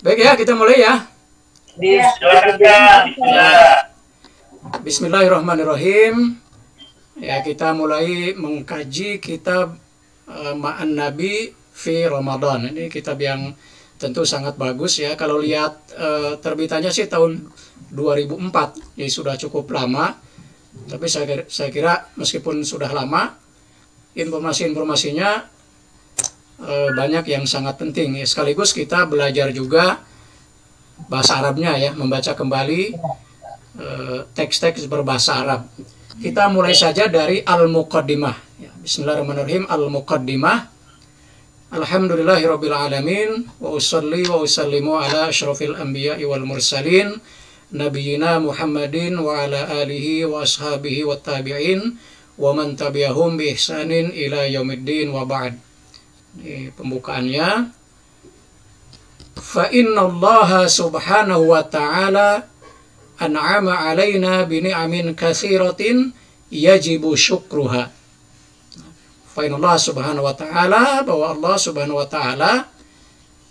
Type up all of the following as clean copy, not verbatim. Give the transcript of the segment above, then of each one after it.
Baik ya, kita mulai ya. Bismillahirrahmanirrahim. Ya, kita mulai mengkaji kitab Ma'an Nabi fi Ramadan. Ini kitab yang tentu sangat bagus ya. Kalau lihat terbitannya sih tahun 2004, jadi sudah cukup lama. Tapi saya kira meskipun sudah lama, informasi-informasinya banyak yang sangat penting. Ya, sekaligus kita belajar juga bahasa Arabnya ya, membaca kembali teks-teks berbahasa Arab. Kita mulai saja dari Al-Muqaddimah. Ya, Bismillahirrahmanirrahim. Al-Muqaddimah. Alhamdulillahirabbil alamin wa usalli wa usallimu ala asyrafil anbiya'i wal mursalin nabiyina Muhammadin wa ala alihi wa ashabihi wa tabi'in wa man tabi'ahum bi ihsanin ila yaumiddin wa ba'd. Ini pembukaannya. Fa inna Allah subhanahu wa ta'ala an'ama alaina bi ni'amin katsiratin yajibu syukruha. Fa inna Allah subhanahu wa ta'ala, bahwa Allah subhanahu wa ta'ala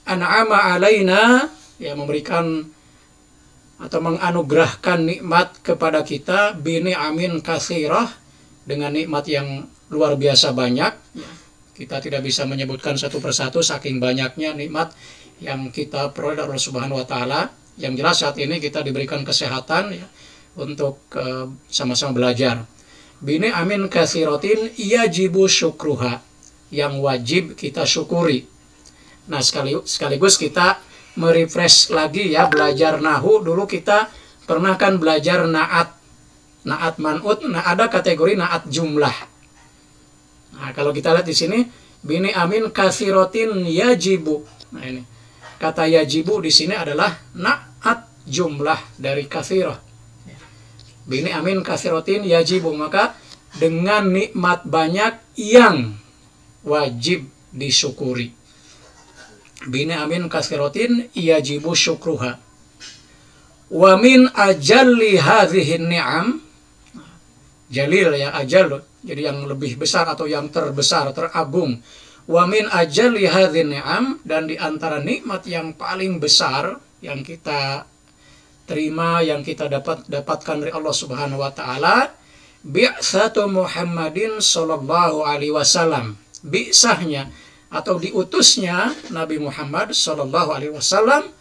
an'ama alaina, ya, memberikan atau menganugerahkan nikmat kepada kita bi ni'amin katsirah, dengan nikmat yang luar biasa banyak. Kita tidak bisa menyebutkan satu persatu saking banyaknya nikmat yang kita peroleh dari Allah Subhanahu wa taala. Yang jelas saat ini kita diberikan kesehatan ya, untuk sama-sama belajar. Bini amin katsiratin yajibu syukruha, yang wajib kita syukuri. Nah, sekaligus kita merefresh lagi ya, belajar nahu. Dulu kita pernah kan belajar naat man'ut. Nah, ada kategori naat jumlah. Nah, kalau kita lihat di sini, bini amin katsiratin yajibu. Nah, ini kata yajibu di sini adalah naat jumlah dari katsirah. Bini amin katsiratin yajibu, maka dengan nikmat banyak yang wajib disyukuri. Bini amin katsiratin yajibu syukruha. Wa min ajalli hadhihi ni'am, jalil ya, ajal, jadi yang lebih besar atau yang terbesar, teragung. Wa min ajalli hadhihi ni'am, dan di antara nikmat yang paling besar yang kita terima, yang kita dapatkan dari Allah Subhanahu wa taala, bi'tsatu Muhammadin sallallahu alaihi wasallam. Bi'sahnya atau diutusnya Nabi Muhammad sallallahu alaihi wasallam,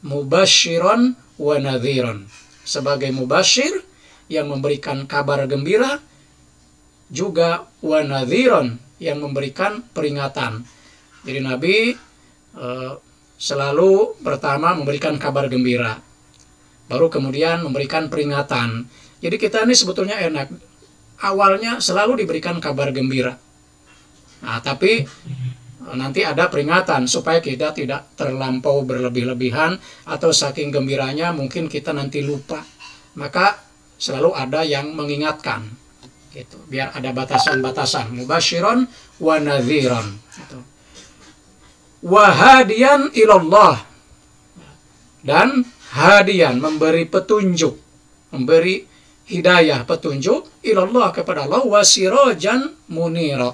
mubasyiran wa nadhiran, sebagai mubasyir yang memberikan kabar gembira, juga wa nadhiran yang memberikan peringatan. Jadi Nabi selalu pertama memberikan kabar gembira, baru kemudian memberikan peringatan. Jadi kita ini sebetulnya enak, awalnya selalu diberikan kabar gembira. Nah, tapi nanti ada peringatan supaya kita tidak terlampau berlebih-lebihan, atau saking gembiranya mungkin kita nanti lupa. Maka selalu ada yang mengingatkan, gitu, biar ada batasan-batasan. Mubasyiron wa nadhiran, gitu. Wa hadiyan ilallah, dan hadiyan memberi petunjuk, memberi hidayah, petunjuk, ilallah kepada Allah, wa sirajan munira,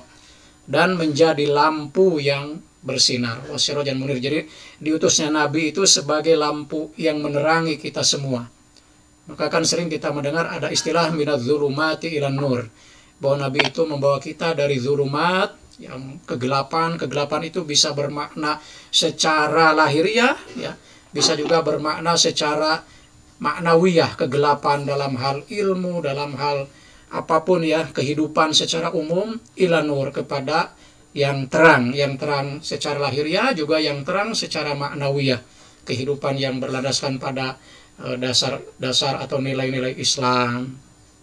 dan menjadi lampu yang bersinar. Wa sirajan munir, jadi diutusnya Nabi itu sebagai lampu yang menerangi kita semua. Maka kan sering kita mendengar ada istilah minadz zulumati ilan nur, bahwa Nabi itu membawa kita dari zulumat, yang kegelapan. Kegelapan itu bisa bermakna secara lahiriah ya, bisa juga bermakna secara maknawiyah, kegelapan dalam hal ilmu, dalam hal apapun ya, kehidupan secara umum, ilan nur, kepada yang terang secara lahiriah, juga yang terang secara maknawiyah, kehidupan yang berlandaskan pada dasar atau nilai-nilai Islam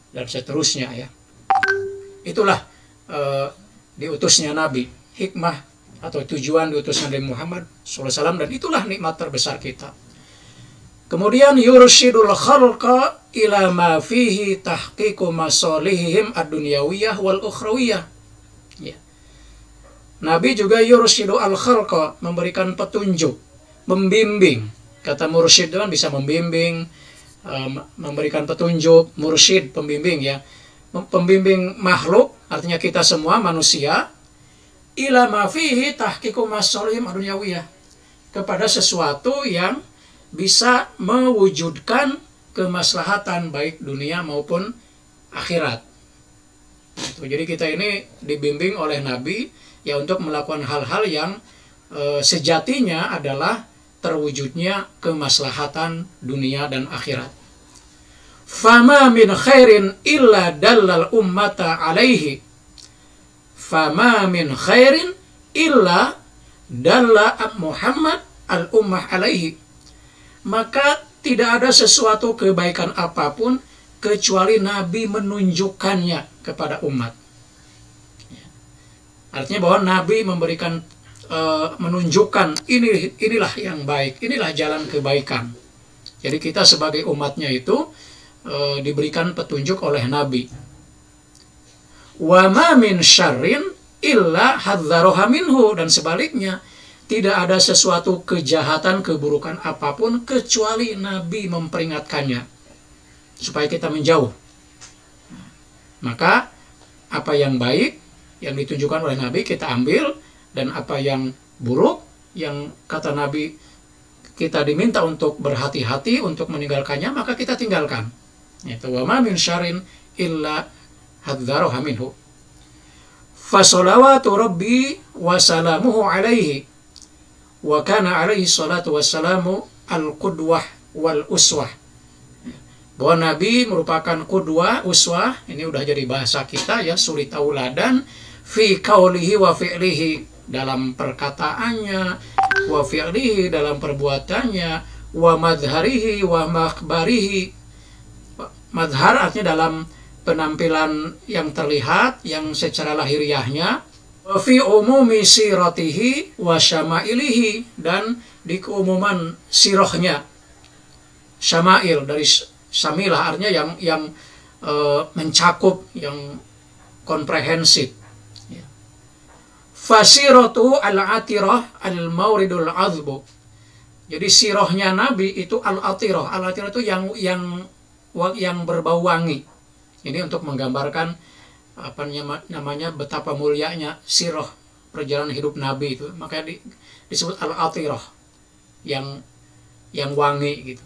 dan seterusnya ya. Itulah diutusnya Nabi, hikmah atau tujuan diutusnya Nabi Muhammad SAW, dan itulah nikmat terbesar kita. Kemudian yursyidul khalqa ila ma fihi tahqiqu masalihihim ad-dunyawiyah wal ukhrawiyah. Ya. Nabi juga yursyidu al-khalqa, memberikan petunjuk, membimbing. Kata mursyid kan bisa membimbing, memberikan petunjuk, mursyid pembimbing ya. Pembimbing makhluk, artinya kita semua manusia, ila ma fihi tahqiqu masalihim ad-dunyawiyah, kepada sesuatu yang bisa mewujudkan kemaslahatan baik dunia maupun akhirat. Jadi kita ini dibimbing oleh Nabi ya untuk melakukan hal-hal yang sejatinya adalah terwujudnya kemaslahatan dunia dan akhirat. Fama min khairin illa dallal ummata alaihi. Fama min khairin illa dalla Muhammad al-ummah alaihi. Maka tidak ada sesuatu kebaikan apapun kecuali Nabi menunjukkannya kepada umat. Artinya bahwa Nabi memberikan menunjukkan inilah yang baik, inilah jalan kebaikan. Jadi kita sebagai umatnya itu diberikan petunjuk oleh Nabi. Wa ma min syarrin illa hadzaroha minhu, dan sebaliknya tidak ada sesuatu kejahatan, keburukan apapun kecuali Nabi memperingatkannya supaya kita menjauh. Maka apa yang baik yang ditunjukkan oleh Nabi kita ambil, dan apa yang buruk yang kata Nabi kita diminta untuk berhati-hati untuk meninggalkannya, maka kita tinggalkan. Itu wa ma min syarrin illa hadzaroha minhu. Fasolawatu rabbi wa salamuhu alaihi wa kana alaihi salatu wassalamu al-qudwah wal uswah. Bahwa Nabi merupakan qudwah, uswah, ini udah jadi bahasa kita ya, suri tauladan, fi qaulihi wa fi'lihi, dalam perkataannya, wa fi'lihi, dalam perbuatannya, wa madharihi wa makhbarihi. Madhar artinya dalam penampilan yang terlihat, yang secara lahiriahnya, wa fi umumi siratihi wa syama'ilihi, dan di keumuman sirahnya. Syama'il dari syamilah artinya yang mencakup, yang komprehensif. Fasiratu al-atirah al-mauridul azbu. Jadi sirahnya Nabi itu al-atirah. Al-atirah itu yang berbau wangi. Ini untuk menggambarkan apa namanya betapa mulianya sirah perjalanan hidup Nabi itu. Makanya disebut al-atirah, yang wangi gitu.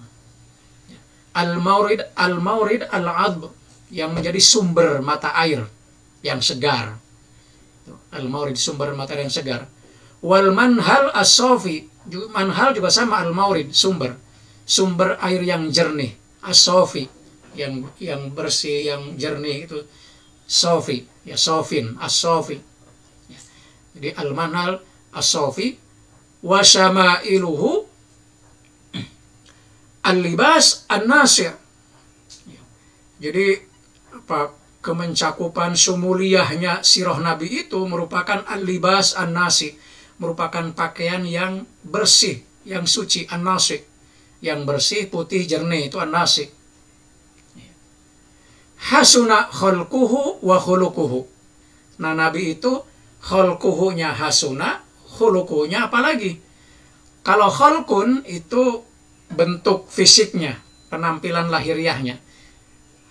Al-maurid al-azb, yang menjadi sumber mata air yang segar. Al-maurid, sumber mata air yang segar. Wal manhal as-sofi, manhal juga sama al-maurid, sumber air yang jernih. As-sofi, yang bersih, yang jernih itu sofi, ya sofin, as-sofi. Jadi al-manhal as-sofi wa syama'iluhu al-libas an-nasir. Jadi apa kemencakupan sumuliahnya sirah Nabi itu merupakan al-libas an-nasi, merupakan pakaian yang bersih, yang suci, an-nasi, yang bersih, putih, jernih, itu an-nasi. Hasuna khalquhu wa khuluquhu. Nah, Nabi itu khalquhunya hasuna, khuluquhunya apalagi? Kalau khalqun itu bentuk fisiknya, penampilan lahiriahnya.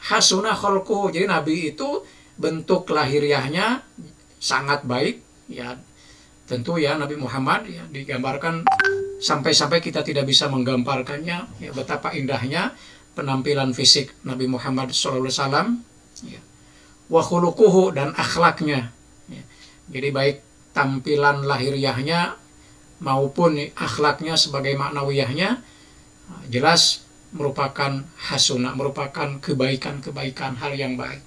Hasuna khalquhu, jadi Nabi itu bentuk lahiriahnya sangat baik ya. Tentu ya Nabi Muhammad ya digambarkan sampai-sampai kita tidak bisa menggambarkannya ya, betapa indahnya penampilan fisik Nabi Muhammad SAW ya. Wa khuluquhu, dan akhlaknya ya. Jadi baik tampilan lahiriahnya maupun akhlaknya sebagai maknawiyahnya jelas merupakan hasunah, merupakan kebaikan-kebaikan, hal yang baik.